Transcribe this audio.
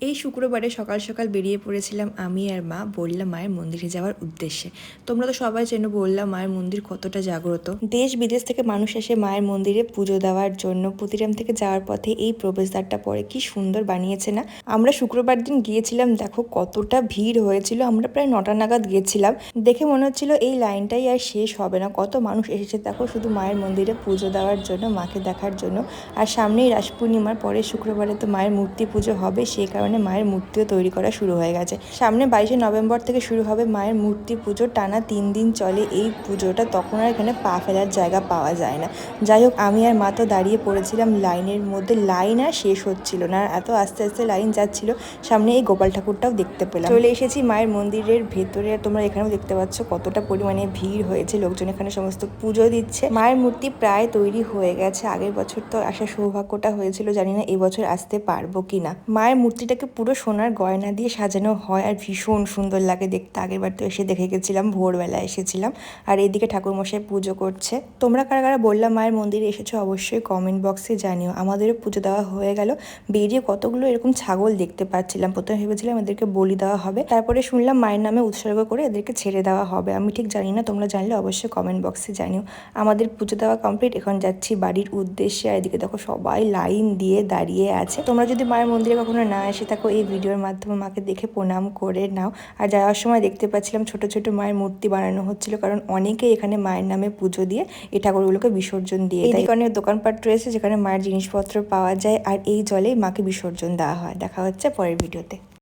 এই শুক্রবারে সকাল সকাল বেরিয়ে পড়েছিলাম আমি আর মা বললা মায়ের মন্দিরে যাওয়ার উদ্দেশ্যে। তোমরা তো সবাই চেনো বললা মায়ের মন্দির কতটা জাগ্রত। দেশ বিদেশ থেকে মানুষ এসে মায়ের মন্দিরে পুজো দেওয়ার জন্য পুতিরাম থেকে যাওয়ার পথে এই প্রবেশদ্বারটা পরে কি সুন্দর বানিয়েছে না। আমরা শুক্রবার দিন গিয়েছিলাম, দেখো কতটা ভিড় হয়েছিল। আমরা প্রায় 9টা নাগাদ গিয়েছিলাম। দেখে মনে হচ্ছিল এই লাইনটাই আর শেষ হবে না, কত মানুষ এসেছে দেখো শুধু মায়ের মন্দিরে পুজো দেওয়ার জন্য, মাকে দেখার জন্য। আর সামনেই রাস পূর্ণিমার পরের শুক্রবারে তো মায়ের মূর্তি পুজো হবে, সেই কারণে মায়ের মূর্তিও তৈরি করা শুরু হয়ে গেছে। সামনে 22শে নভেম্বর থেকে শুরু হবে মায়ের মূর্তি পুজো, টানা 3 দিন চলে এই পুজোটা। তখন আর এখানে পা ফেলার জায়গা পাওয়া যায় না। যাই হোক, আমি আর মা তো দাঁড়িয়ে পড়েছিলাম লাইনের মধ্যে। লাইন আর শেষ হচ্ছিল না, এত আস্তে আস্তে লাইন যাচ্ছিল। সামনে এই গোপাল ঠাকুরটাও দেখতে পেলাম। চলে এসেছি মায়ের মন্দিরের ভেতরে। তোমরা এখানেও দেখতে পাচ্ছ কতটা পরিমাণে ভিড় হয়েছে, লোকজন এখানে সমস্ত পুজো দিচ্ছে। মায়ের মূর্তি প্রায় তৈরি হয়ে গেছে। আগের বছর তো আসার সৌভাগ্যটা হয়েছিল, জানি না এবছর আসতে পারবো কিনা। মায়ের মূর্তিটাকে পুরো সোনার গয়না দিয়ে সাজানো হয় আর ভীষণ সুন্দর লাগে দেখতে। আগেরবার তো এসে দেখে গেছিলাম, ভোরবেলা এসেছিলাম। আর এইদিকে ঠাকুরমশাই পুজো করছে। তোমরা কারা কারা বললাম মায়ের মন্দিরে এসেছো অবশ্যই কমেন্ট বক্সে জানিও। আমাদেরও পুজো দেওয়া হয়ে গেল। বেরিয়ে কতগুলো এরকম ছাগল দেখতে পাচ্ছিলাম। প্রথমে ভেবেছিলাম এদেরকে বলি দেওয়া হবে, তারপরে শুনলাম মায়ের নামে উৎসর্গ করে এদেরকে ছেড়ে দেওয়া হবে। আমি ঠিক জানি না, তোমরা জানলে অবশ্যই কমেন্ট বক্সে জানিও। আমাদের পুজো দেওয়া কমপ্লিট, এখন যাচ্ছি বাড়ির উদ্দেশ্যে। আর এদিকে দেখো সবাই লাইন দিয়ে দাঁড়িয়ে আছে। তোমরা যদি মায়ের মন্দিরে কখনো না এসে থাকো, এই ভিডিওর মাধ্যমে মাকে দেখে প্রণাম করে নাও। আর যাওয়ার সময় দেখতে পাচ্ছিলাম ছোট ছোট মায়ের মূর্তি বানানো হচ্ছিল, কারণ অনেকেই এখানে মায়ের নামে পুজো দিয়ে এই ঠাকুরগুলোকে বিসর্জন দিয়ে দেয়। এইদিকে অনেক দোকানপাট রয়েছে যেখানে মায়ের জিনিসপত্র পাওয়া যায়, আর এই জলেই মাকে বিসর্জন দেওয়া হয়। দেখা হচ্ছে পরের ভিডিওতে।